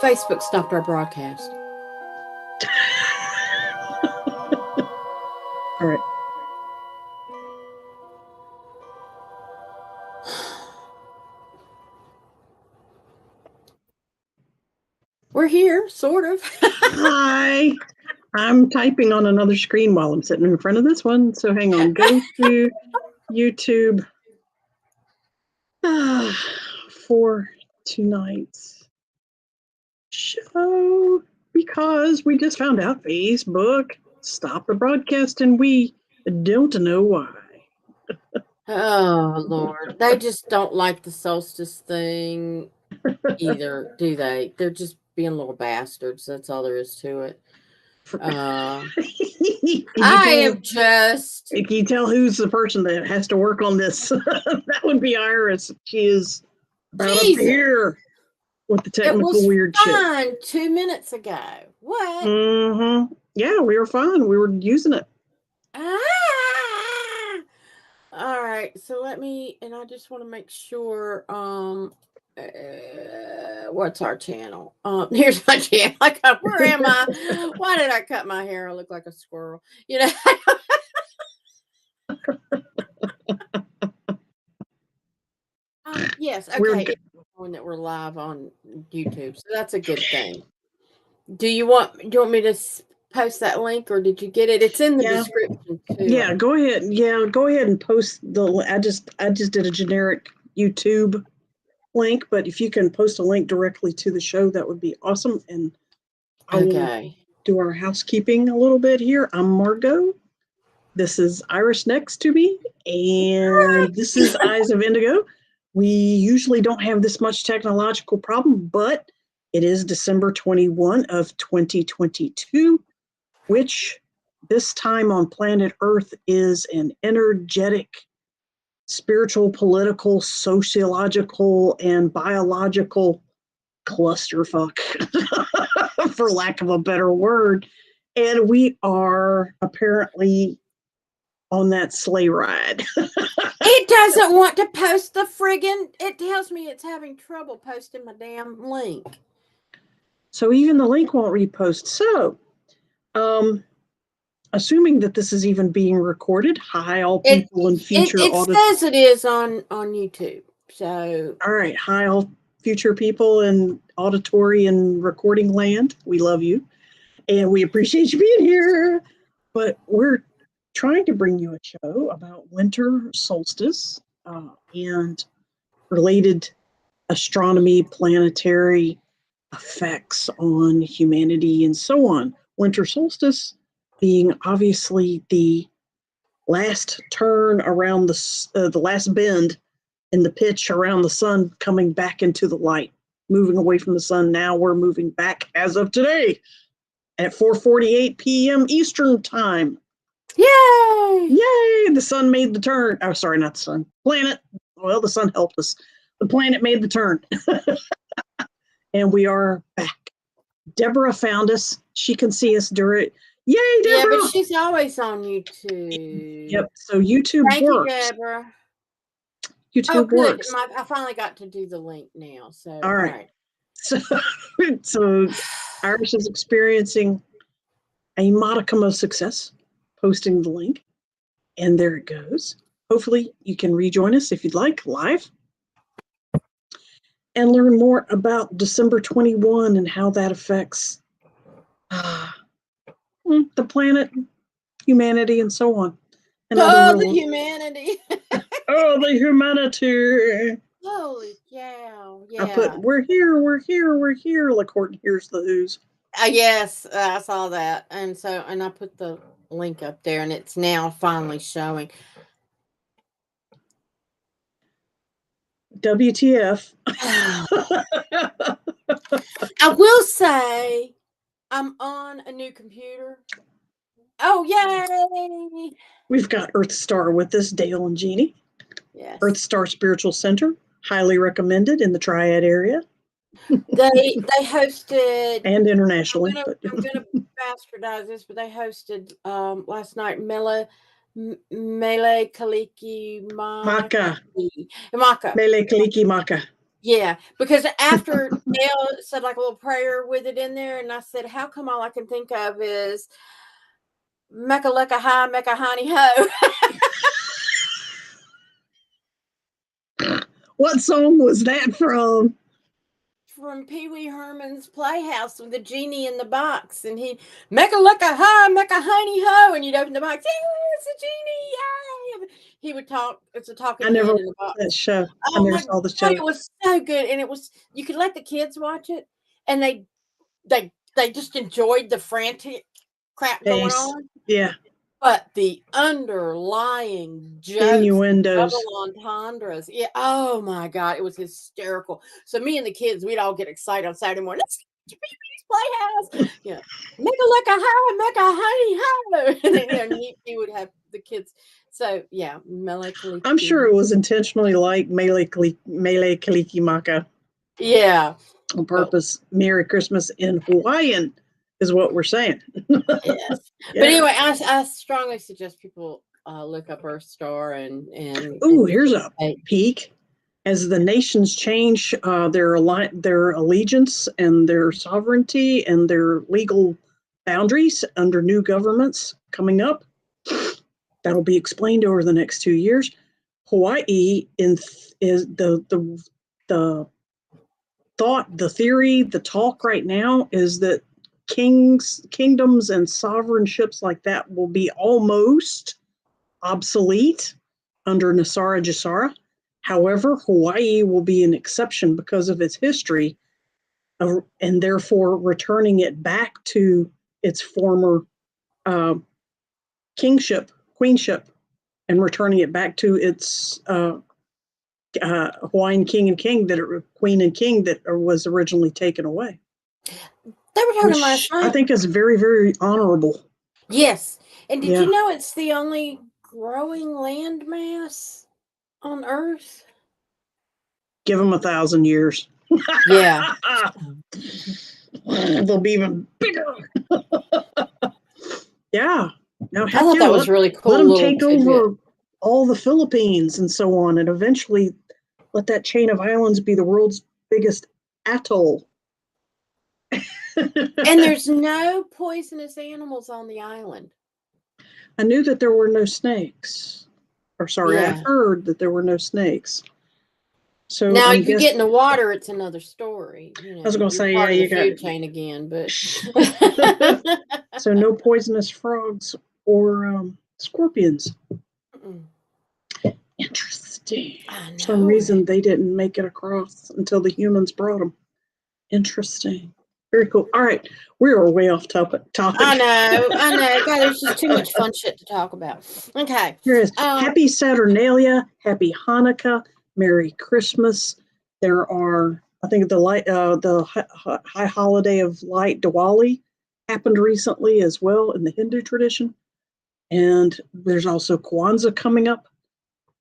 Facebook stopped our broadcast. All right. We're here, sort of. Hi. I'm typing on another screen while I'm sitting in front of this one. So hang on. Go to YouTube for tonight's show because we just found out Facebook stopped the broadcast and we don't know why. Oh, Lord. They just don't like the solstice thing either, do they? They're just being little bastards. That's all there is to it. I am just. Can you tell who's the person that has to work on this? That would be Iris. She is about up here with the technical weird shit. It was fine 2 minutes ago. What? Mm-hmm. Yeah, we were fine. We were using it. All right. So let me, and I just want to make sure. What's our channel? Here's my channel. Where am I? Why did I cut my hair? I look like a squirrel. You know. Yes. Okay. Knowing that we're live on YouTube, so that's a good thing. Do you want me to post that link, or did you get it? It's in the description too. Yeah, go ahead. Yeah, go ahead and post the. I just did a generic YouTube link, but if you can post a link directly to the show, that would be awesome. And I will do our housekeeping a little bit here. I'm Margot. This is Iris next to me, and this is Eyes of Indigo. We usually don't have this much technological problem, but it is December 21 of 2022, which this time on planet Earth is an energetic, spiritual, political, sociological, and biological clusterfuck, for lack of a better word. And we are apparently on that sleigh ride. It doesn't want to post the friggin', it tells me it's having trouble posting my damn link. So even the link won't repost. So, assuming that this is even being recorded, hi all people in future. It says it is on YouTube. So, all right, hi all future people in auditory and recording land. We love you, and we appreciate you being here. But we're trying to bring you a show about winter solstice and related astronomy, planetary effects on humanity, and so on. Winter solstice being obviously the last turn around the last bend in the pitch around the sun, coming back into the light, moving away from the sun. Now we're moving back as of today at 4:48 p.m. Eastern time. Yay! Yay! The sun made the turn. Oh, sorry, not the sun. Planet. Well, the sun helped us. The planet made the turn. And we are back. Deborah found us. She can see us during. Yay, Deborah! Yeah, but she's always on YouTube. Yep. So YouTube Thank works. You, Deborah. YouTube works. I finally got to do the link now. So all right. So Iris is experiencing a modicum of success posting the link, and there it goes. Hopefully you can rejoin us if you'd like live and learn more about December 21 and how that affects the planet, humanity, and so on. And the humanity. The humanity. Holy cow. Yeah. I put, we're here. LaCourtney hears the who's. Yes, I saw that. And I put the link up there, and it's now finally showing. WTF. I will say I'm on a new computer. Oh, yay! We've got Earth Star with us, Dale and Jeannie. Yes. Earth Star Spiritual Center, highly recommended in the Triad area. They hosted, and internationally. I'm gonna bastardize this, but they hosted last night Mele Kaliki Maka. Mele Kaliki Maka. Yeah, because after Dale said like a little prayer with it in there, and I said, "How come all I can think of is Mecca lecca hi, Mecca honey ho?" What song was that from? From Pee Wee Herman's Playhouse with the genie in the box, and he Mecca lecca hi, Mecca honey ho, and you'd open the box, yeah, it's a genie, yay! He would talk. It's a talking I never head in the watched that box. show. I Oh never my saw the god, show. it was so good, and it was you could let the kids watch it, and they just enjoyed the frantic crap going Pace. on. Yeah. But the underlying jokes, Innuendos. double entendres, yeah, oh my god, it was hysterical. So me and the kids, we'd all get excited on Saturday morning. Let's go to Pee-wee's Playhouse. Yeah, make a lick a hi, make a honey ho. And then, he would have the kids. So yeah, I'm sure it Melakaliki. was intentionally like Mele Kalikimaka Yeah, on but purpose. Merry Christmas in Hawaiian is what we're saying. yes. But Yeah. anyway, I strongly suggest people look up Earth Star Ooh, and here's a peek. As the nations change their allegiance and their sovereignty and their legal boundaries under new governments coming up, that'll be explained over the next 2 years. Hawaii is the thought, the theory, the talk right now is that kingdoms, and sovereignships like that will be almost obsolete under Nasara Jasara. However, Hawaii will be an exception because of its history, and therefore returning it back to its former uh, kingship, queenship, and returning it back to its Hawaiian king and king queen and king that was originally taken away. They were talking last Which I night. think is very, very honorable. Yes. And did Yeah. you know it's the only growing landmass on Earth? Give them 1,000 years. Yeah. They'll be even bigger. Yeah. Now, I heck thought yeah, that was really let cool them little take tidbit. over all the Philippines and so on, and eventually let that chain of islands be the world's biggest atoll. And there's no poisonous animals on the island. I knew that there were no snakes. Or sorry, I Yeah. heard that there were no snakes. So Now I'm you get guessing. in the water, it's another story. I was going to You're say, yeah, part of the you got. food chain again, but So no poisonous frogs or scorpions. Mm-mm. Interesting. I For some know reason, it. they didn't make it across until the humans brought them. Interesting. Very cool. All right, we are way off topic. I know. God, there's just too much fun shit to talk about. Okay. Here is Happy Saturnalia, Happy Hanukkah, Merry Christmas. There are, I think, the high holiday of light, Diwali, happened recently as well in the Hindu tradition, and there's also Kwanzaa coming up.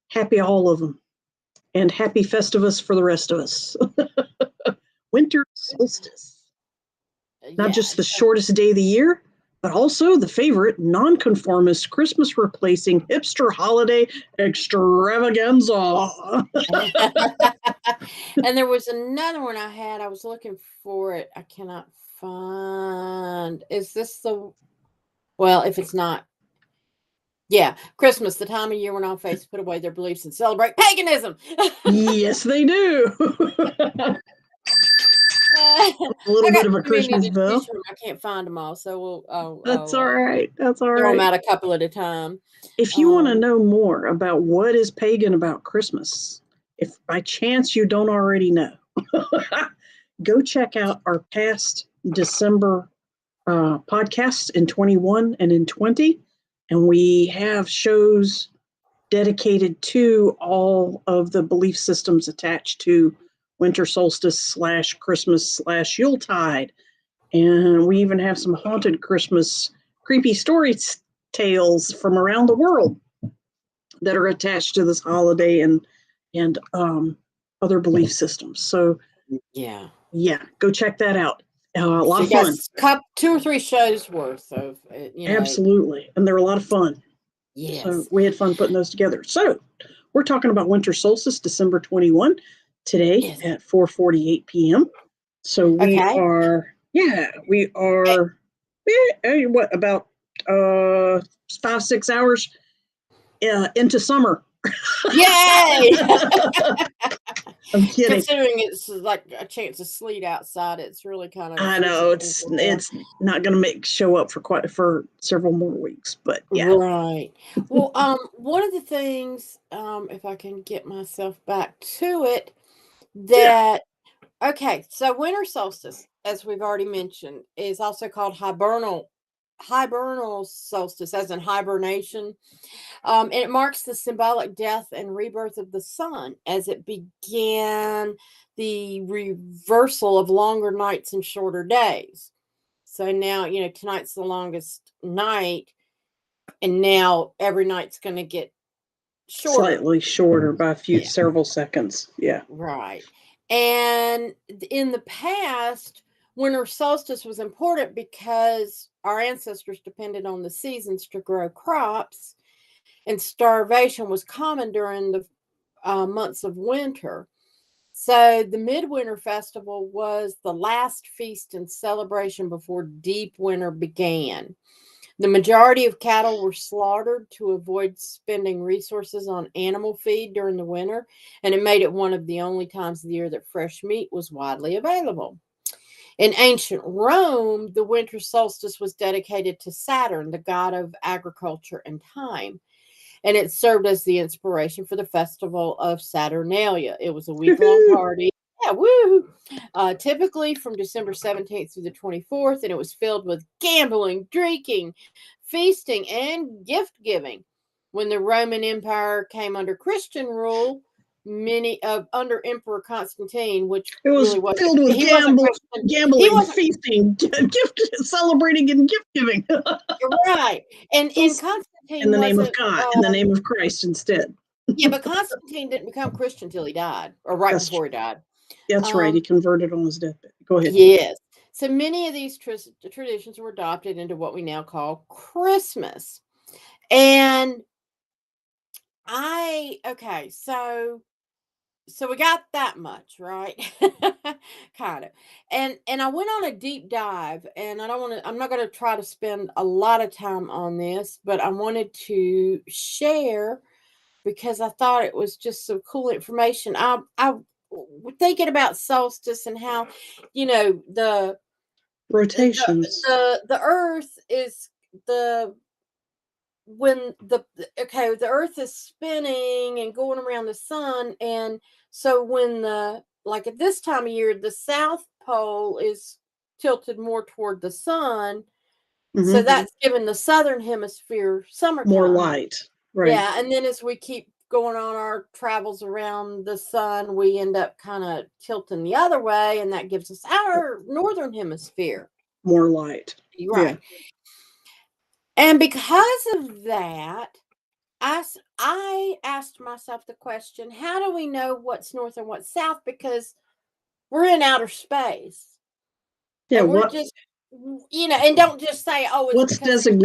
Happy all of them, and happy Festivus for the rest of us. Winter solstice. Not Yeah. just the shortest day of the year, but also the favorite nonconformist Christmas replacing hipster holiday extravaganza. And there was another one I had. I was looking for it. I cannot find. Is this the well, if it's not, yeah, Christmas, the time of year when all faiths put away their beliefs and celebrate paganism. Yes, they do. A little I bit got of a too many Christmas to choose bell. from. I can't find them all, so That's all I'll right. That's all throw them right. out a couple at a time. If you want to know more about what is pagan about Christmas, if by chance you don't already know, go check out our past December podcasts in 21 and in 20. And we have shows dedicated to all of the belief systems attached to winter solstice / Christmas / Yuletide. And we even have some haunted Christmas creepy story tales from around the world that are attached to this holiday and other belief systems. So Yeah, go check that out. A lot so of you got fun. 2 or 3 shows worth of Absolutely. And they're a lot of fun. So yes. we had fun putting those together. So we're talking about winter solstice, December 21. today at 4:48 p.m. So we are, what, about 5-6 hours into summer. Yay! I'm kidding. Considering it's like a chance of sleet outside, it's really kind of. I know it's not going to show up for several more weeks, but yeah. Right. Well, one of the things, if I can get myself back to it, that okay, so winter solstice, as we've already mentioned, is also called hibernal solstice, as in hibernation. And it marks the symbolic death and rebirth of the sun as it began the reversal of longer nights and shorter days. So now, tonight's the longest night, and now every night's going to get shorter. Slightly shorter by several seconds. Yeah. Right. And in the past, winter solstice was important because our ancestors depended on the seasons to grow crops, and starvation was common during the months of winter. So the Midwinter Festival was the last feast and celebration before deep winter began. The majority of cattle were slaughtered to avoid spending resources on animal feed during the winter, and it made it one of the only times of the year that fresh meat was widely available. In ancient Rome, the winter solstice was dedicated to Saturn, the god of agriculture and time, and it served as the inspiration for the festival of Saturnalia. It was a week-long party. Yeah, woo! Typically from December 17th through the 24th, and it was filled with gambling, drinking, feasting, and gift giving. When the Roman Empire came under Christian rule, under Emperor Constantine, which it was really filled with gambling, feasting, celebrating, and gift giving. Right, and Constantine in the name of God, in the name of Christ instead. Yeah, but Constantine didn't become Christian till he died, or before he died. That's right. He converted on his deathbed. Go ahead. Yes. So many of these traditions were adopted into what we now call Christmas. And so we got that much, right? Kind of. And I went on a deep dive, and I'm not going to try to spend a lot of time on this, but I wanted to share because I thought it was just some cool information. I thinking about solstice and how, the rotations. The Earth is the Earth is spinning and going around the sun, and so when at this time of year, the South Pole is tilted more toward the sun, so that's giving the Southern Hemisphere summertime, more light. Right. Yeah, and then as we keep going on our travels around the sun, we end up kind of tilting the other way, and that gives us our Northern Hemisphere. More light. Right. Yeah. And because of that, I asked myself the question, how do we know what's north and what's south? Because we're in outer space. Yeah, and we're just, and don't just say, oh, it's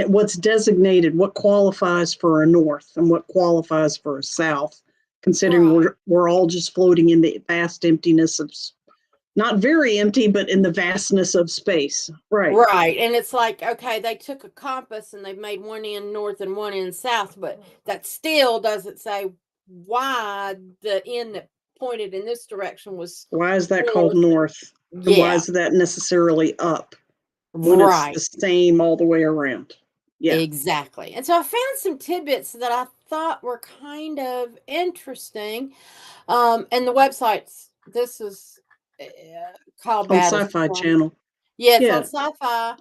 what's designated, what qualifies for a north and what qualifies for a south, considering we're all just floating in the vast emptiness of, not very empty, but in the vastness of space. Right. And it's like, okay, they took a compass and they've made one end north and one end south, but that still doesn't say why the end that pointed in this direction was. Why is that called north? Yeah. And why is that necessarily up? When it's the same all the way around. Yeah. Exactly. And so I found some tidbits that I thought were kind of interesting. And the websites, this is called on Sci-Fi Channel. Yeah, it's on sci-fi,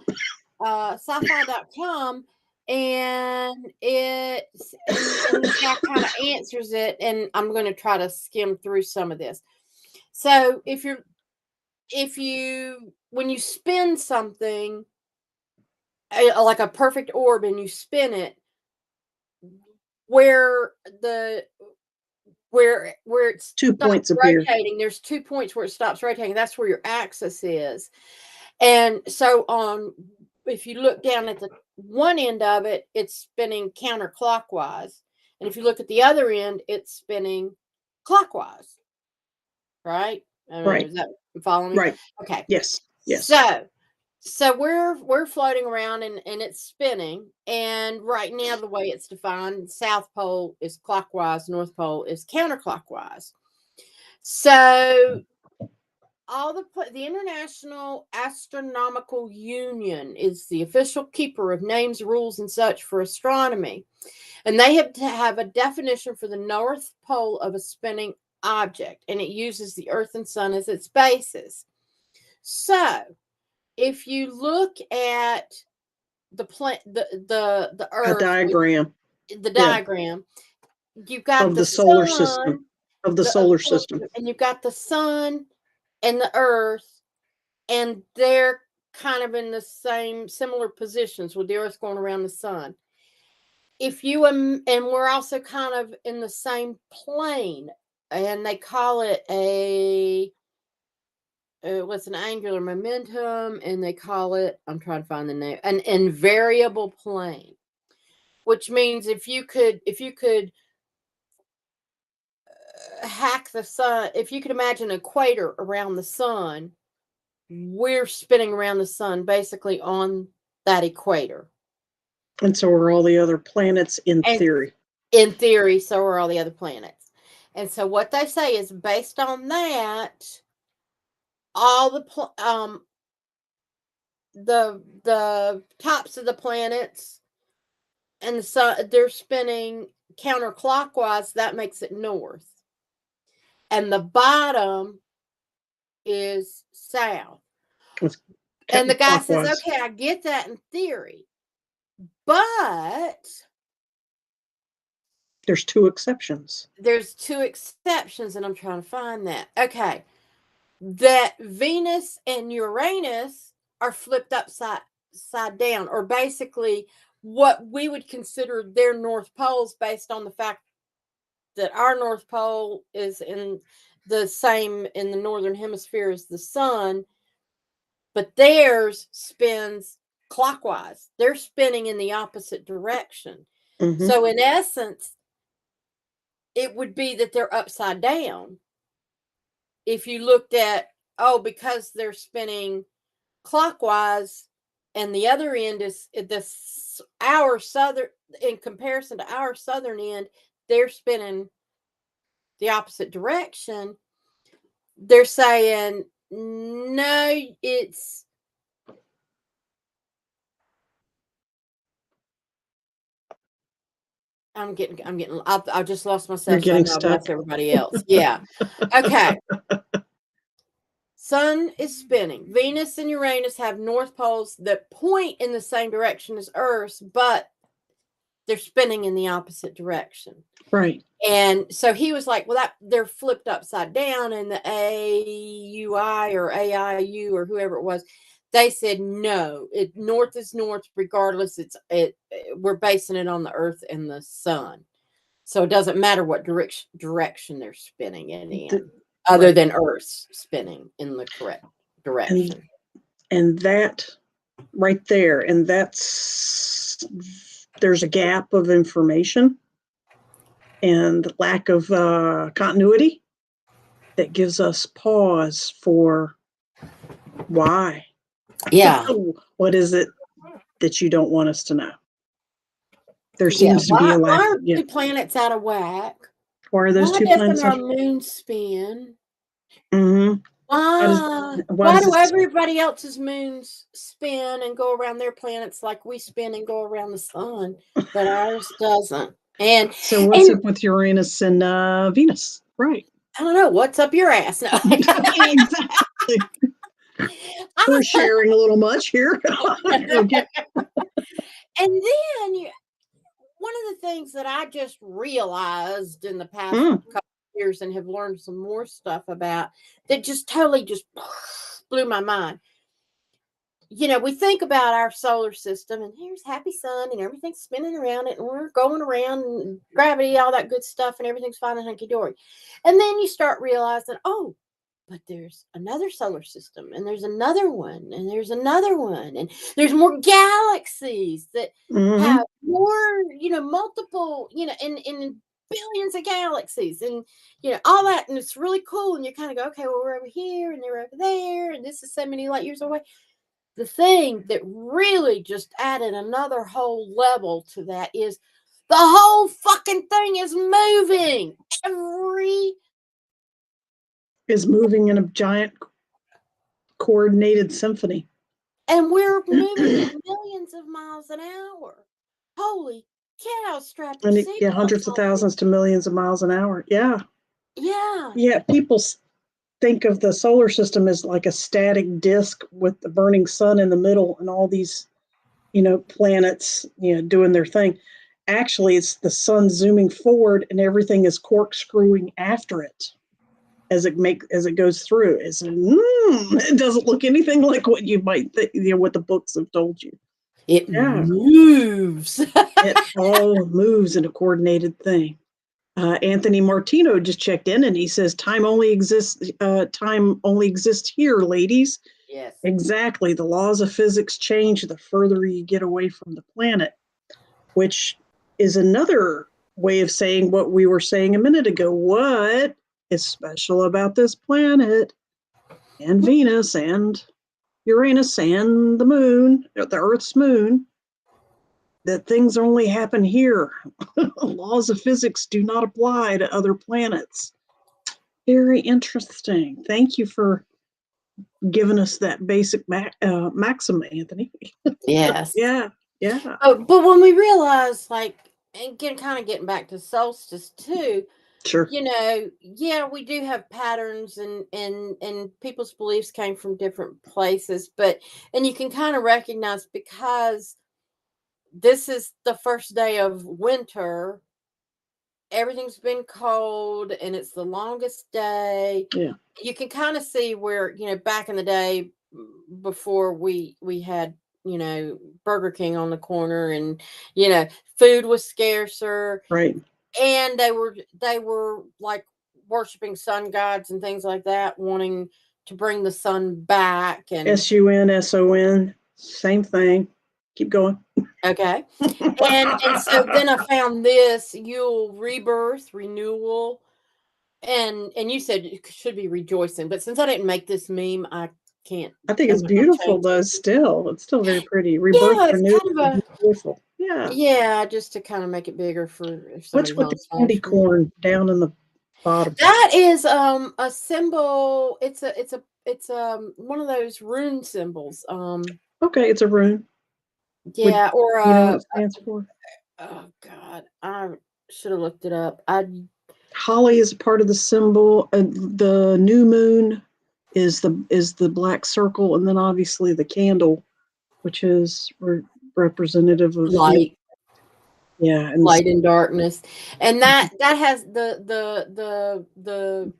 sci-fi.com, and that kind of answers it. And I'm going to try to skim through some of this. So when you spin something like a perfect orb and you spin it, where it's 2 points rotating, appear. there's 2 points where it stops rotating. That's where your axis is. And so if you look down at the one end of it, it's spinning counterclockwise. And if you look at the other end, it's spinning clockwise. right? I mean, Right. is that following me? Right. Okay. Yes. Yes. So we're floating around and it's spinning. And right now, the way it's defined, South Pole is clockwise, North Pole is counterclockwise. So the International Astronomical Union is the official keeper of names, rules, and such for astronomy. And they have to have a definition for the North Pole of a spinning object, and it uses the Earth and Sun as its basis. So, if you look at the A Earth, diagram. the Yeah. diagram, you've got Of the the solar sun, system. Of the solar system. and you've got the sun and the Earth, and they're kind of in the same similar positions with the Earth going around the sun. If you and we're also kind of in the same plane, and they call it a what's an angular momentum, and they call it, I'm trying to find the name, an invariable plane, which means if you could hack the sun, if you could imagine an equator around the sun, we're spinning around the sun basically on that equator. And so are all the other planets in theory. In theory, so are all the other planets. And so what they say is, based on that, all the tops of the planets and the sun, they're spinning counterclockwise. That makes it north, and the bottom is south. And the guy says, okay, I get that in theory, but there's two exceptions. And I'm trying to find that. Okay. That Venus and Uranus are flipped upside down, or basically what we would consider their North Poles, based on the fact that our North Pole is in the Northern Hemisphere as the sun, but theirs spins clockwise. They're spinning in the opposite direction. Mm-hmm. So in essence, it would be that they're upside down. If you looked at, because they're spinning clockwise, and the other end is our southern, in comparison to our southern end, they're spinning the opposite direction. They're saying, no, I just lost myself. You're getting so I know stuck. I've lost everybody else. Yeah. Okay. Sun is spinning. Venus and Uranus have north poles that point in the same direction as Earth's, but they're spinning in the opposite direction. Right. And so he was like, well, they're flipped upside down, and the AUI or AIU or whoever it was, they said, no, north is north regardless. We're basing it on the Earth and the sun. So it doesn't matter what direction they're spinning it in, other than Earth's spinning in the correct direction. And that right there, and there's a gap of information and lack of continuity that gives us pause for why. Yeah. What is it that you don't want us to know? There seems to be a lack. Why are two planets out of whack? Why are those two planets? Why doesn't our moon spin? Mm-hmm. Why do everybody else's moons spin and go around their planets like we spin and go around the sun, but ours doesn't? And so what's up with Uranus and Venus? Right. I don't know. What's up your ass? No. Exactly. We're sharing a little much here. Okay. And then one of the things that I just realized in the past couple years, and have learned some more stuff about, that just totally just blew my mind. We think about our solar system, and here's happy sun, and everything's spinning around it, and we're going around, and gravity, all that good stuff, and everything's fine and hunky-dory. And then you start realizing, but there's another solar system, and there's another one, and there's another one, and there's more galaxies that have more, multiple, and billions of galaxies and, all that. And it's really cool. And you kind of go, okay, well, we're over here and they're over there. And this is so many light years away. The thing that really just added another whole level to that is the whole fucking thing is moving. Is moving in a giant coordinated symphony. And we're moving at millions of miles an hour. Holy cow, strap your And seatbelts hundreds of on. thousands to millions of miles an hour. Yeah. Yeah. Yeah, people think of the solar system as like a static disk with the burning sun in the middle and all these, planets, doing their thing. Actually, it's the sun zooming forward and everything is corkscrewing after it as it goes through. It doesn't look anything like what you might think, what the books have told you. It moves. It all moves in a coordinated thing. Anthony Martino just checked in and he says time only exists here, ladies. Yes. Exactly. The laws of physics change the further you get away from the planet, which is another way of saying what we were saying a minute ago. What is special about this planet and Venus and Uranus and the moon, the Earth's moon, that things only happen here. Laws of physics do not apply to other planets. Very interesting. Thank you for giving us that basic maxim, Anthony. Yes. Yeah. But when we realize, and getting back to solstice too, Sure. We do have patterns and people's beliefs came from different places, and you can kind of recognize because this is the first day of winter, everything's been cold and it's the longest day. Yeah. You can kind of see where, back in the day before we had, Burger King on the corner and, food was scarcer. Right. And they were like worshiping sun gods and things like that, wanting to bring the sun back. And SUN, same thing. Keep going. okay. And so then I found this Yule rebirth, renewal. And you said it should be rejoicing, but since I didn't make this meme, I can't. I think it's beautiful though. It's still very pretty. Rebirth, yeah, it's renewal, kind of beautiful. Yeah. Yeah, just to kind of make it bigger for if somebody What's with the candy corn down in the bottom? That is a symbol. It's one of those rune symbols. Okay, it's a rune. Yeah, or you know what it stands for? Oh God, I should have looked it up. Holly is a part of the symbol. The new moon is the black circle, and then obviously the candle, which is representative of light. Yeah, and light and darkness, and that has the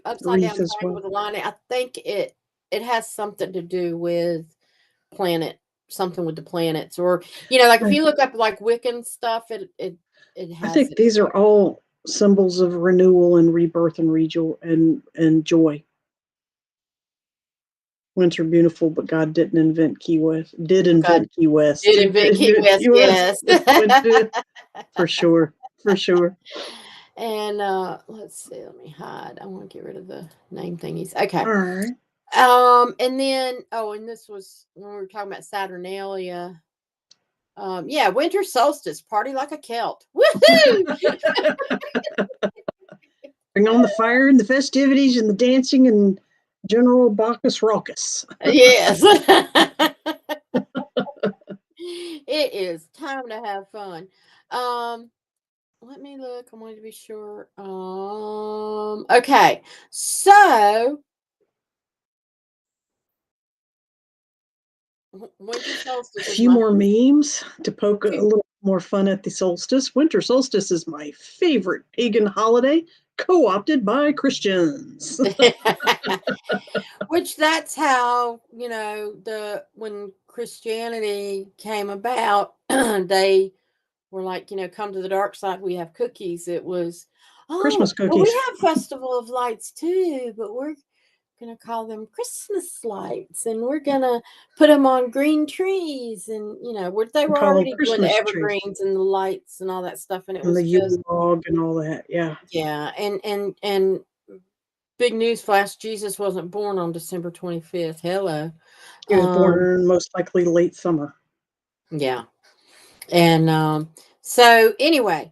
upside down well. with the line. I think it has something to do with something with the planets, or if you look up like Wiccan stuff, it has. I think these are all symbols of renewal and rebirth and joy. Winter beautiful, but God didn't invent Key West. Did invent Key West. Did invent Key West, yes. For sure. And let's see, let me hide. I want to get rid of the name thingies. Okay. All right. And then and this was when we were talking about Saturnalia. Winter solstice, party like a Celt. Woohoo! Bring on the fire and the festivities and the dancing and general Bacchus raucous. Yes. It is time to have fun. Let me look. I wanted to be sure. Okay. So winter solstice. A few more memes to poke a little more fun at the solstice. Winter solstice is my favorite pagan holiday, co-opted by Christians. Which that's how, when Christianity came about, they were like, come to the dark side. We have cookies. It was Christmas cookies. Well, we have Festival of Lights too, but we're gonna call them Christmas lights, and we're gonna put them on green trees, and they We were call them already doing the Christmas trees evergreens and the lights and all that stuff, and it and the was Yule just log and all that. Yeah. yeah, and big news flash: Jesus wasn't born on December 25th. Hello, He was um, born most likely late summer. yeah, and so anyway,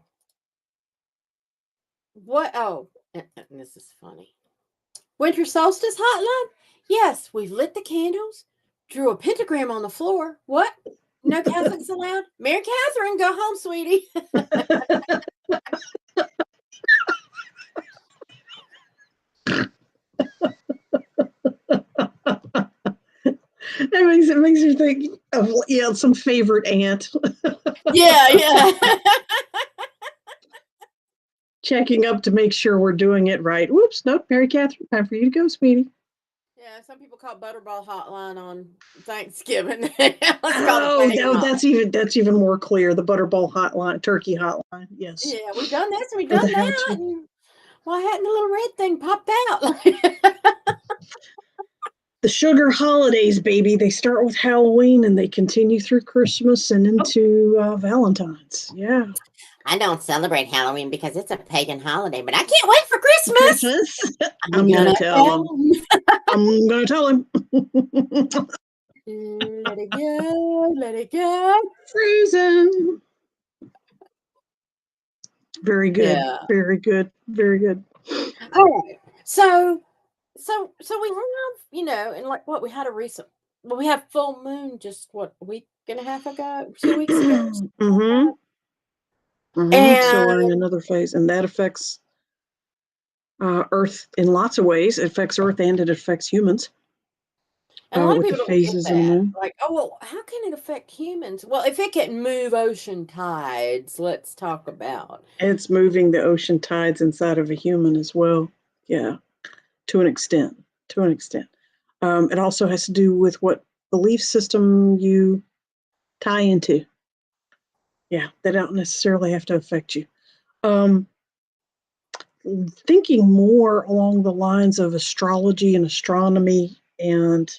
what? Oh, and this is funny. Winter solstice hotline? Yes, we've lit the candles, drew a pentagram on the floor. What? No Catholics allowed? Mary Catherine, go home, sweetie. It makes you think of some favorite aunt Yeah. checking up to make sure we're doing it right. Whoops, nope, Mary Catherine, time for you to go, sweetie. Yeah, some people call Butterball Hotline on Thanksgiving. Let's call it Oh, pagan no, hotline. that's even more clear. The Butterball hotline, turkey hotline. Yes, Yeah, we've done this and we've for the done how that. to. And why hadn't the little red thing popped out? The sugar holidays, baby. They start with Halloween and they continue through Christmas and into Valentine's. Yeah. I don't celebrate Halloween because it's a pagan holiday, but I can't wait for Christmas. Christmas. I'm I'm gonna gonna tell him. tell 'em. I'm gonna tell him. Let it go, let it go. Frozen. Very good. Yeah. Very good. Very good. All right. So we have, and like what we had we had full moon just what a week and a half ago, 2 weeks ago, or something like Mm-hmm. that. Mm-hmm. So we're in And another phase, and that affects Earth in lots of ways. It affects Earth and it affects humans a lot of with the people don't get phases of the that. moon. Like, oh well, how can it affect humans? Well, if it can move ocean tides, let's talk about. It's moving the ocean tides inside of a human as well. Yeah, to an extent. To an extent. It also has to do with what belief system you tie into. Yeah, they don't necessarily have to affect you. Um, Thinking more along the lines of astrology and astronomy and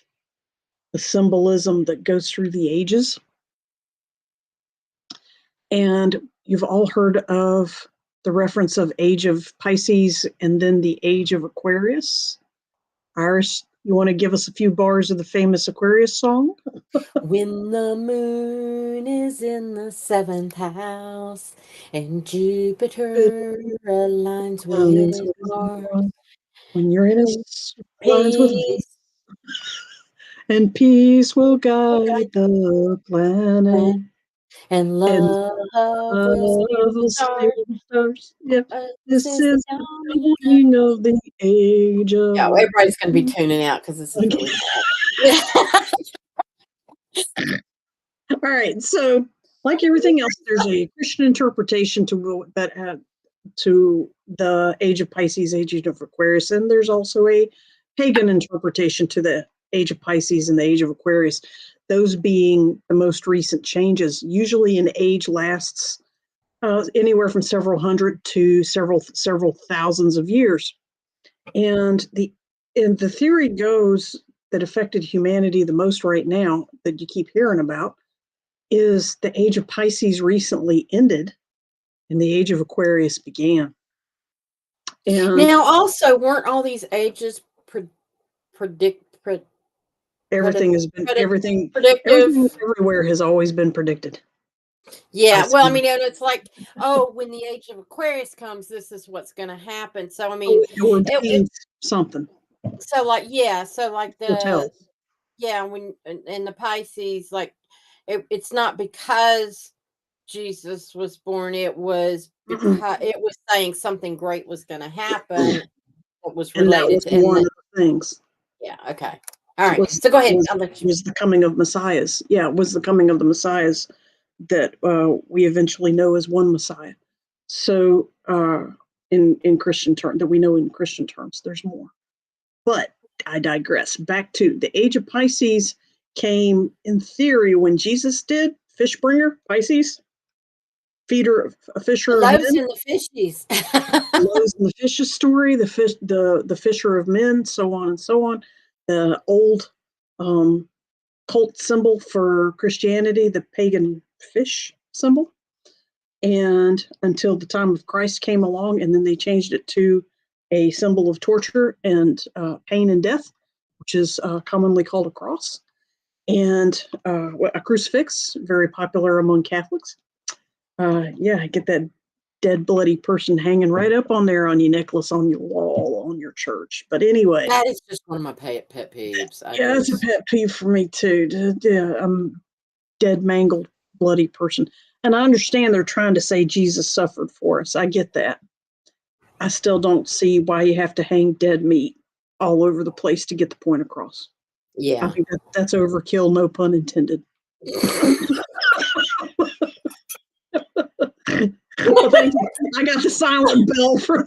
the symbolism that goes through the ages. And you've all heard of the reference of age of Pisces and then the age of Aquarius. Iris, you want to give us a few bars of the famous Aquarius song? When the moon is in the seventh house and Jupiter aligns with Mars, When Uranus aligns with peace and peace will will guide guide the them, planet and and love will steer love the will steer stars. the stars. Yep, This this is the is the dawning of. dawning of the age Yeah, of everybody's going to be Aquarius. tuning out because this is Okay. really bad. All right. So, like everything else, there's a Christian interpretation to the age of Pisces, age of Aquarius, and there's also a pagan interpretation to the age of Pisces and the age of Aquarius. Those being the most recent changes. Usually, an age lasts anywhere from several hundred to several thousands of years, and the theory goes that affected humanity the most right now that you keep hearing about is the age of Pisces recently ended and the age of Aquarius began. And Now, also, weren't all these ages predict, everything has been everything predictive? everywhere has always been predicted. I Yeah, well, I see. mean, and it's like, oh, when the age of Aquarius comes, this is what's going to happen. So, I Oh, mean, it it ordains something. so like Foretell. when in the Pisces, like it's not because Jesus was born, it was Mm-mm. because it was saying something great was going to happen. It was And that related was to, one and of the things. yeah, okay. All right. Was So go ahead. was I'll let you. was the coming of messiahs. Yeah, it was the coming of the messiahs that we eventually know as one Messiah. So in Christian terms, that we know in Christian terms, there's more. But I digress. Back to the age of Pisces came in theory when Jesus did, Fishbringer, Pisces. a fisher of Loaves men, and the fishies. Loaves and the Fishes story, the fisher of men, so on and so on. The old cult symbol for Christianity, the pagan fish symbol, and until the time of Christ came along, and then they changed it to a symbol of torture and pain and death, which is commonly called a cross, and a crucifix, very popular among Catholics. Get that dead, bloody person hanging right up on there on your necklace, on your wall, on your church. But anyway, That is just one of my pet peeves. it's a pet peeve for me too. Dead, mangled, bloody person. And I understand they're trying to say Jesus suffered for us. I get that. I still don't see why you have to hang dead meat all over the place to get the point across. Yeah. I think that's overkill, no pun intended. Well, thank you. I got the silent bell for.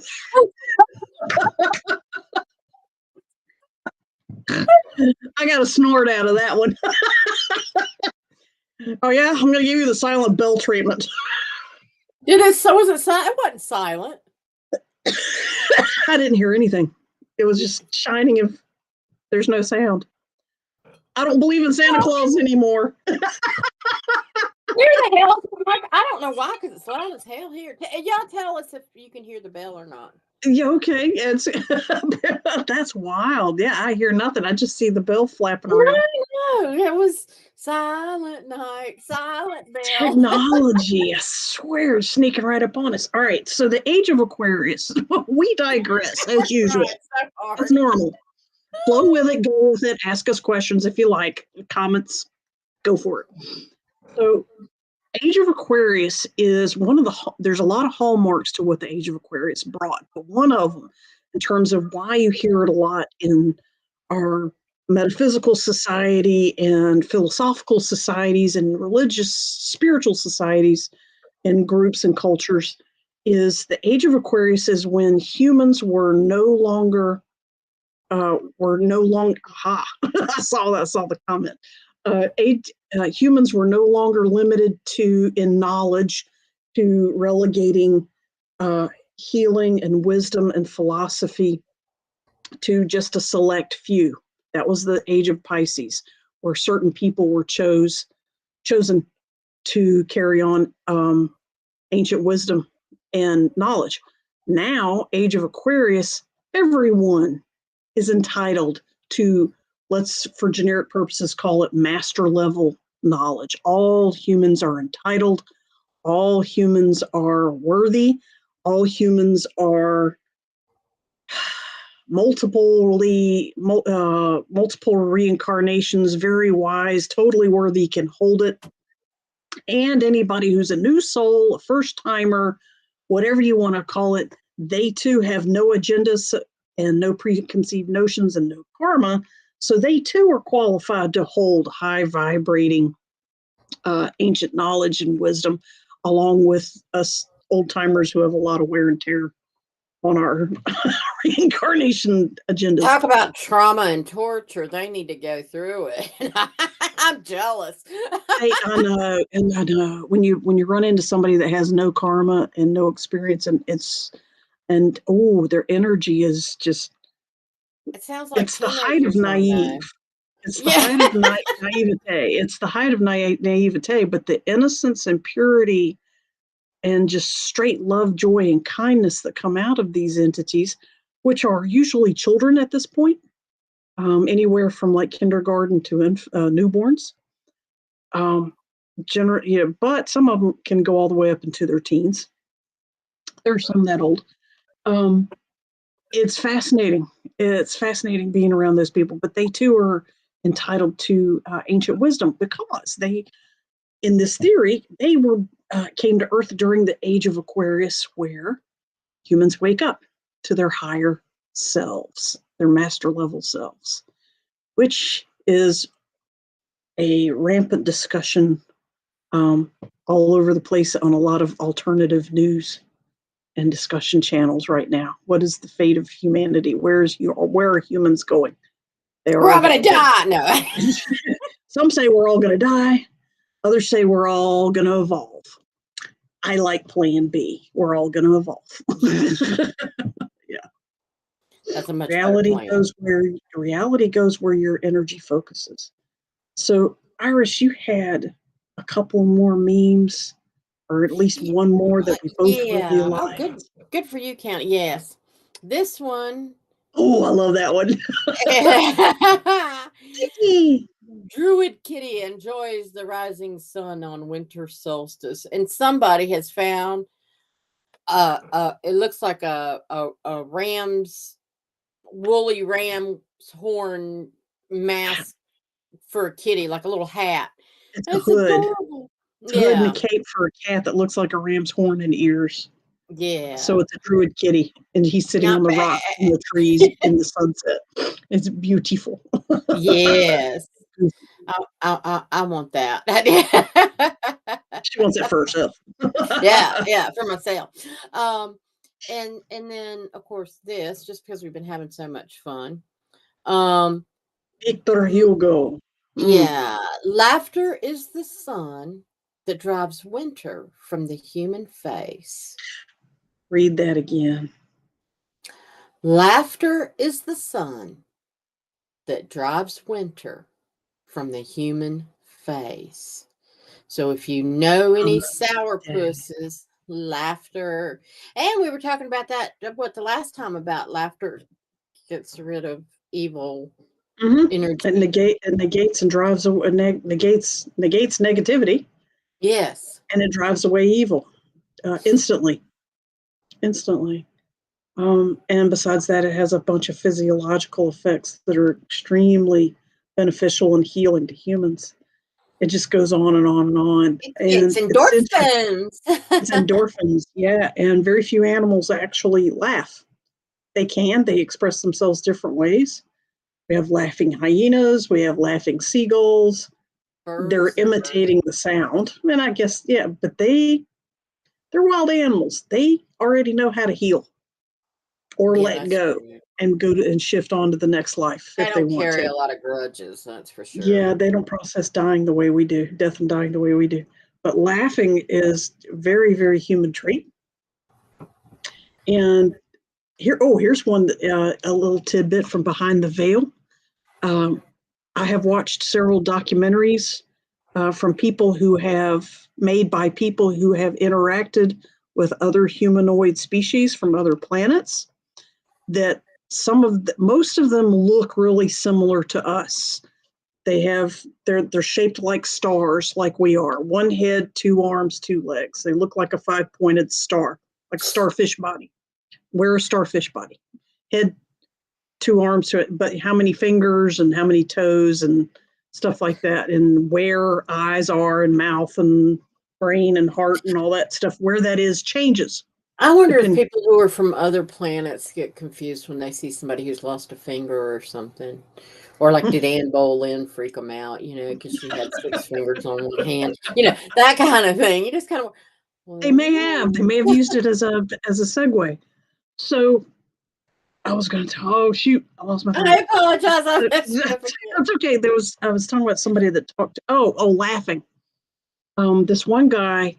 I got a snort out of that one. Oh yeah, I'm going to give you the silent bell treatment. It is. So was it silent? It wasn't silent. I didn't hear anything. It was just shining if there's no sound. I don't believe in Santa Claus anymore. Where the hell? I don't know why, because it's loud as hell here. Y'all tell us if you can hear the bell or not. Yeah, okay. It's that's wild. Yeah, I hear nothing. I just see the bell flapping around. No, it was silent night, silent bell. Technology, I swear, is sneaking right up on us. All right, so the age of Aquarius. We digress as usual. Right, so That's normal. Flow with it, go with it. Ask us questions if you like. Comments, go for it. So, Age of Aquarius is one of there's a lot of hallmarks to what the Age of Aquarius brought, but one of them, in terms of why you hear it a lot in our metaphysical society and philosophical societies and religious, spiritual societies and groups and cultures, is the Age of Aquarius is when humans were no longer, I saw the comment. Humans were no longer limited in knowledge to relegating healing and wisdom and philosophy to just a select few. That was the age of Pisces, where certain people were chosen to carry on ancient wisdom and knowledge. Now, age of Aquarius, everyone is entitled to, let's for generic purposes call it master level knowledge. All humans are entitled, all humans are worthy, all humans are multiple reincarnations, very wise, totally worthy, can hold it. And anybody who's a new soul, a first timer, whatever you want to call it, they too have no agendas and no preconceived notions and no karma. So they too are qualified to hold high vibrating ancient knowledge and wisdom, along with us old timers who have a lot of wear and tear on our reincarnation agendas. Talk about trauma and torture. They need to go through it. I'm jealous. I know, and I know when you run into somebody that has no karma and no experience, and their energy is just. It sounds like It's the height of naive. It's the height of naivete. It's the height of naivete, but the innocence and purity and just straight love, joy, and kindness that come out of these entities, which are usually children at this point, anywhere from like kindergarten to newborns. But some of them can go all the way up into their teens. There's some that old. It's fascinating. It's fascinating being around those people, but they too are entitled to ancient wisdom because they, in this theory, they came to Earth during the age of Aquarius, where humans wake up to their higher selves, their master level selves, which is a rampant discussion all over the place on a lot of alternative news and discussion channels right now. What is the fate of humanity? Where are humans going? We're all going to die. No. Some say we're all going to die. Others say we're all going to evolve. I like plan B. We're all going to evolve. Yeah. That's a much better plan. Reality goes where your energy focuses. So, Iris, you had a couple more memes, or at least one more that we both really Yeah. Oh, like. good for you, Count. Yes. This one. Oh, I love that one. Druid Kitty enjoys the rising sun on winter solstice, and somebody has found it looks like a ram's woolly ram's horn mask for a kitty, like a little hat. It's And a it's hood. adorable. It's a hood and a Yeah. cape for a cat that looks like a ram's horn and ears. So Yeah. it's a druid kitty, and he's sitting Not on the rock in the trees bad. in the sunset. It's beautiful. Yes. I want that. She wants it first up. Yeah, for myself. And then of course this, just because we've been having so much fun. Victor Hugo. Yeah, laughter is the sun that drives winter from the human face. Read that again. Laughter is the sun that drives winter from the human face. So if you know any sourpusses, laughter. And we were talking about that the last time about laughter gets rid of evil energy. It negates and drives negates negativity, Yes. and it drives away evil instantly. And besides that, it has a bunch of physiological effects that are extremely beneficial and healing to humans. It just goes on and on and on. It's And endorphins. it's endorphins, yeah. And very few animals actually laugh. They express themselves different ways. We have laughing hyenas, we have laughing seagulls. They're Birds. imitating the sound. And I guess, yeah, but they're wild animals. They already know how to heal or Yeah, let that's go true. and and shift on to the next life They if they don't want carry to. a lot of grudges, that's for Yeah, sure. they don't process dying the way we do, death and dying the way we do. But laughing is very, very human trait. And here's one, a little tidbit from behind the veil. I have watched several documentaries from people who have made by people who have interacted with other humanoid species from other planets. That most of them look really similar to us. They're shaped like stars, like we are. One head, two arms, two legs. They look like a five-pointed star, like a starfish body. We're a starfish body. Head, two arms, but how many fingers and how many toes and stuff like that, and where eyes are and mouth and brain and heart and all that stuff, where that is changes. I wonder if Depending. people who are from other planets get confused when they see somebody who's lost a finger or something. Or like, did Anne Boleyn freak them out, because she had 6 fingers on one hand? That kind of thing. You just kind of, They may have. They may have used it as a segue. So I was going to. Oh shoot! I lost my thought. I apologize. That's okay. I was talking about somebody that talked. Laughing. This one guy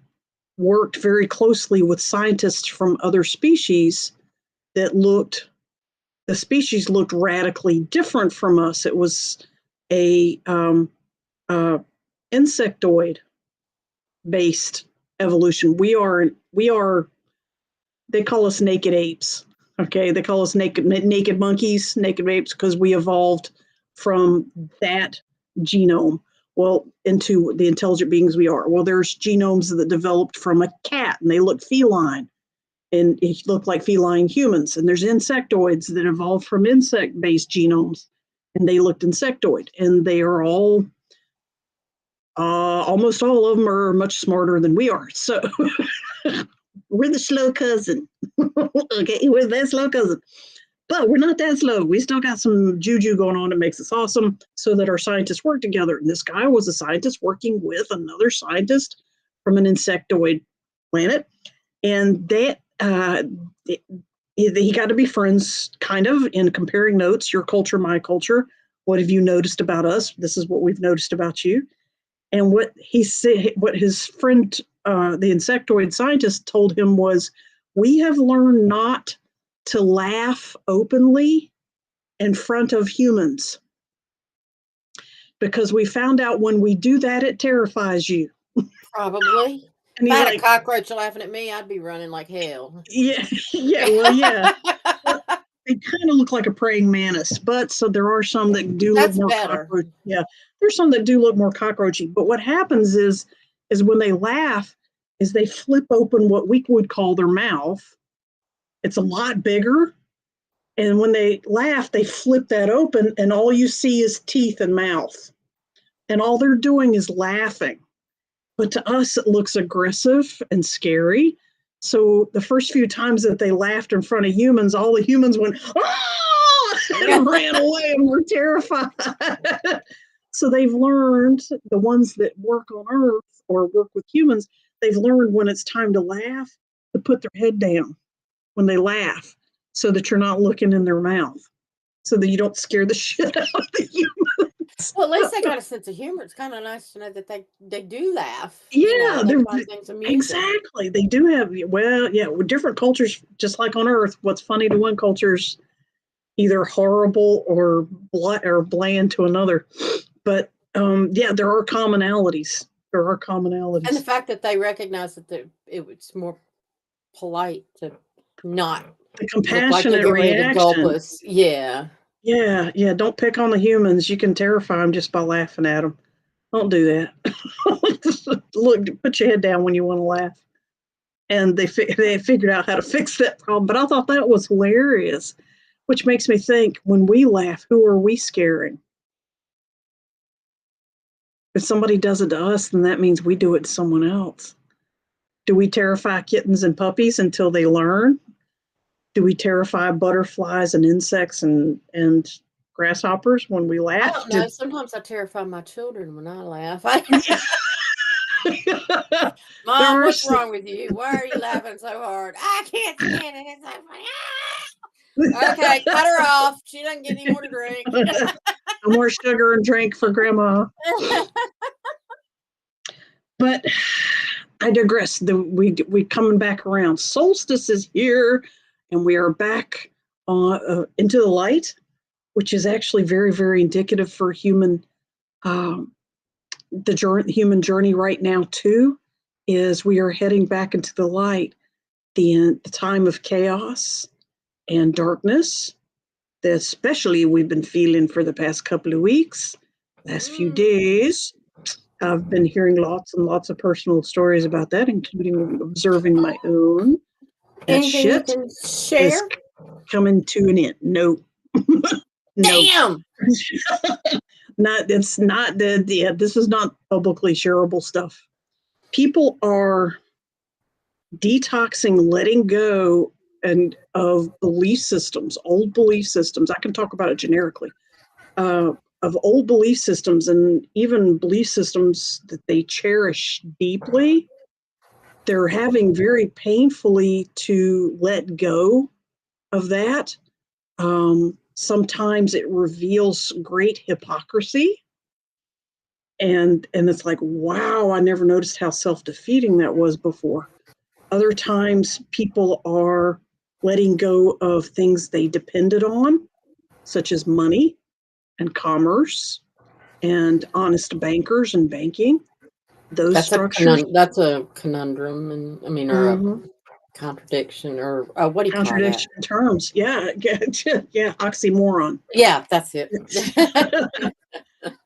worked very closely with scientists from other species that the species looked radically different from us. It was a insectoid based evolution. We are. They call us naked apes. Okay, they call us naked monkeys, naked apes, because we evolved from that genome, well, into the intelligent beings we are. Well, there's genomes that developed from a cat, and they look feline, and it look like feline humans. And there's insectoids that evolved from insect-based genomes, and they looked insectoid. And they are all, almost all of them are much smarter than we are. So we're the slow cousin. Okay, we're that slow cousin. But we're not that slow. We still got some juju going on that makes us awesome, so that our scientists work together. And this guy was a scientist working with another scientist from an insectoid planet. And he got to be friends, kind of, in comparing notes, your culture, my culture. What have you noticed about us? This is what we've noticed about you. And what he said, what his friend the insectoid scientist told him was, we have learned not to laugh openly in front of humans, because we found out when we do that, it terrifies you. Probably. And If I he's had a like, cockroach laughing at me, I'd be running like hell. yeah, yeah, well, yeah. Well, they kind of look like a praying mantis, but so there are some that do look That's more better. cockroach. Yeah, there's some that do look more cockroachy. But what happens is when they laugh, is they flip open what we would call their mouth. It's a lot bigger, and when they laugh, they flip that open, and all you see is teeth and mouth, and all they're doing is laughing. But to us, it looks aggressive and scary. So the first few times that they laughed in front of humans, all the humans went, ah, and ran away and were terrified. So they've learned, the ones that work on Earth or work with humans, they've learned when it's time to laugh to put their head down when they laugh so that you're not looking in their mouth, so that you don't scare the shit out of the humans. Well, at least they got a sense of humor. It's kind of nice to know that they do laugh. Yeah, They they're find things amusing. exactly. They do have, well, yeah, with different cultures, just like on Earth, what's funny to one culture's either horrible or bland to another. But yeah, there are commonalities. There are And the commonalities. fact that they recognize that it's more polite to not The look like they're compassionate getting ready to gulp reaction. us. Yeah. Yeah, yeah. Don't pick on the humans. You can terrify them just by laughing at them. Don't do that. Look, put your head down when you want to laugh. And they figured out how to fix that problem. But I thought that was hilarious, which makes me think, when we laugh, who are we scaring? If somebody does it to us, then that means we do it to someone else. Do we terrify kittens and puppies until they learn? Do we terrify butterflies and insects and grasshoppers when we I laugh? don't know. Sometimes I terrify my children when I laugh. There Mom, are what's wrong with you? Why are you laughing so hard? I can't stand it. It's so funny. Ah! Okay, cut her off. She doesn't get any more to drink. no more sugar and drink for grandma. But I digress. We coming back around. Solstice is here, and we are back into the light, which is actually very, very indicative for human human journey right now too. Is we are heading back into the light, the time of chaos and darkness that especially we've been feeling for the past couple of weeks, last few days. I've been hearing lots and lots of personal stories about that, including observing my own. That Anything you shit can is share? coming to an end. No, no, Damn. not. It's not the. Yeah, this is not publicly shareable stuff. People are detoxing, letting go, and of belief systems, old belief systems. I can talk about it generically. Of old belief systems, and even belief systems that they cherish deeply, they're having very painfully to let go of that. Sometimes it reveals great hypocrisy, and it's like, wow, I never noticed how self-defeating that was before. Other times people are letting go of things they depended on, such as money and commerce and honest bankers and banking, those structures. That's a conundrum, and I mean, or a Mhm. contradiction, or what do you call that? Contradiction in terms. Yeah, yeah, oxymoron. Yeah, that's it.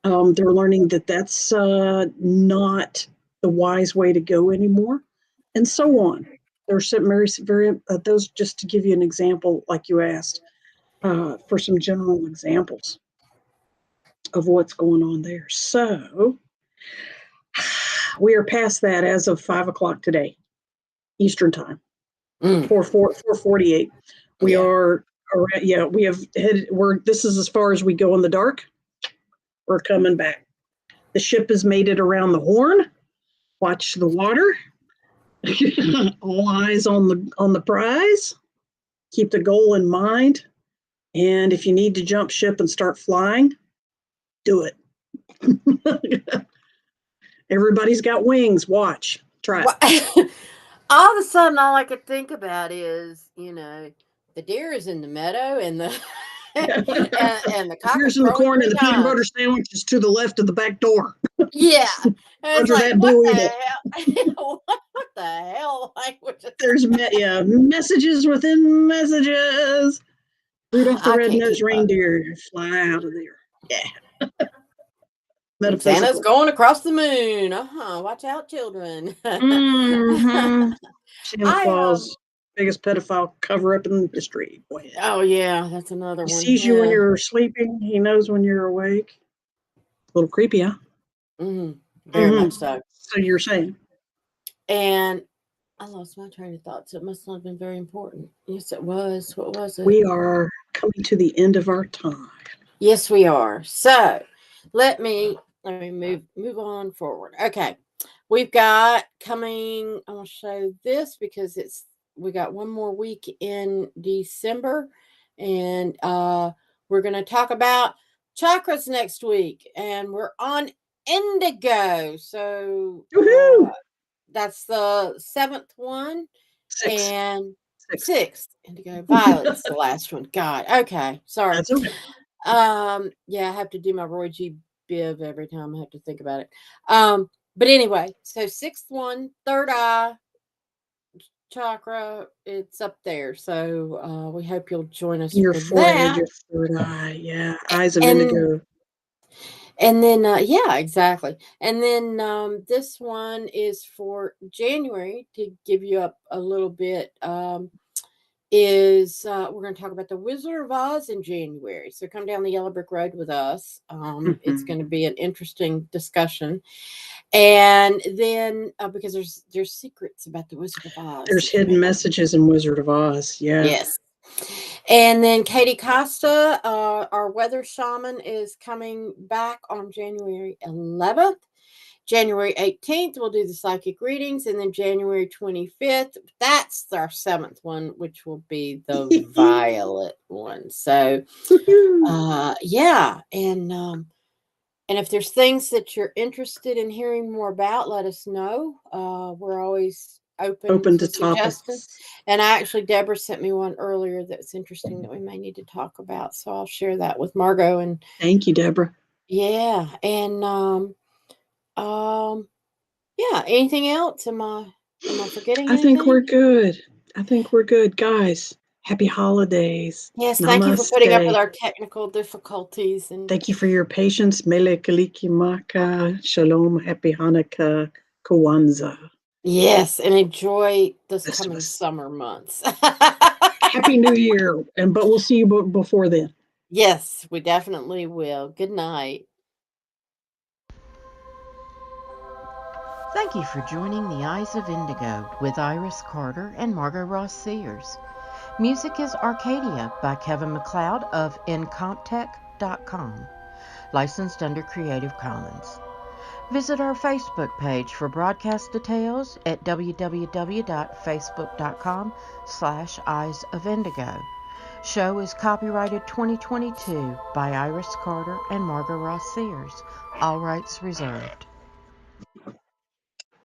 They're learning that that's not the wise way to go anymore, and so on. There's some very those, just to give you an example, like you asked, for some general examples of what's going on there. So we are past that as of 5 o'clock today, Eastern time. Mm, 4:48. We yeah. are around, yeah, we have headed, this is as far as we go in the dark. We're coming back. The ship has made it around the horn. Watch the water. All eyes on the prize. Keep the goal in mind. And if you need to jump ship and start flying, do it. Everybody's got wings. Watch. Try it. All of a sudden, all I could think about is, the deer is in the meadow and the and the cock is Here's in the crowing corner, 3 the peanut butter times. sandwich is to the left of the back door. Yeah. And it's Roger like, that, what Blue the Eagle. hell? What the hell language is There's messages within messages. Rudolph the I can't red-nosed keep up. reindeer, fly out of there. Yeah, And Santa's metaphysical. going across the moon. Watch out, children. Mm-hmm. Santa I Claus, biggest pedophile cover-up in history. Go ahead. Oh yeah, that's another He one. sees you when Yeah. you're sleeping. He knows when you're awake. A little creepy, huh? Very much so. So you're saying And I lost my train of thought, so it must not have been very important. Yes, it was. What was it? we are coming to the end of our time. Yes, we are. So let me move on forward. Okay. We've got coming, I want to show this because we got one more week in December, and we're going to talk about chakras next week, and we're on indigo. So that's the 7th one. Six. And 6th indigo. Violet's the last one. God. Okay. Sorry. That's okay. Yeah, I have to do my Roy G. Biv every time I have to think about it. But anyway, so 6th one, third eye chakra, it's up there. So we hope you'll join us Your for forehead, that. your third eye, yeah, eyes of And indigo. and then yeah, exactly. And then this one is for January to give you up a little bit. Is we're going to talk about the Wizard of Oz in January. So come down the Yellow Brick Road with us. It's going to be an interesting discussion. And then because there's secrets about the Wizard of Oz. There's hidden messages in Wizard of Oz. Yeah. Yes. And then Katie Costa, our weather shaman, is coming back on January 11th. January 18th, we'll do the psychic readings. And then January 25th, that's our 7th one, which will be the violet one. So, yeah. And if there's things that you're interested in hearing more about, let us know. We're always open to suggestions. Topics. And actually, Deborah sent me one earlier that's interesting that we may need to talk about. So I'll share that with Margot. And thank you, Deborah. Yeah. And yeah. Anything else? Am I forgetting anything? I think we're good. Guys, happy holidays. Yes, Namaste. thank you for putting up with our technical difficulties. And thank you for your patience. Mele Kalikimaka, Shalom, Happy Hanukkah, Kwanzaa. Yes, and enjoy this coming summer months. Happy New Year. But we'll see you before then. Yes, we definitely will. Good night. Thank you for joining The Eyes of Indigo with Iris Carter and Margot Ross Sears. Music is Arcadia by Kevin MacLeod of Incomptech.com, licensed under Creative Commons. Visit our Facebook page for broadcast details at www.facebook.com/Eyes of Indigo. Show is copyrighted 2022 by Iris Carter and Margot Ross Sears. All rights reserved.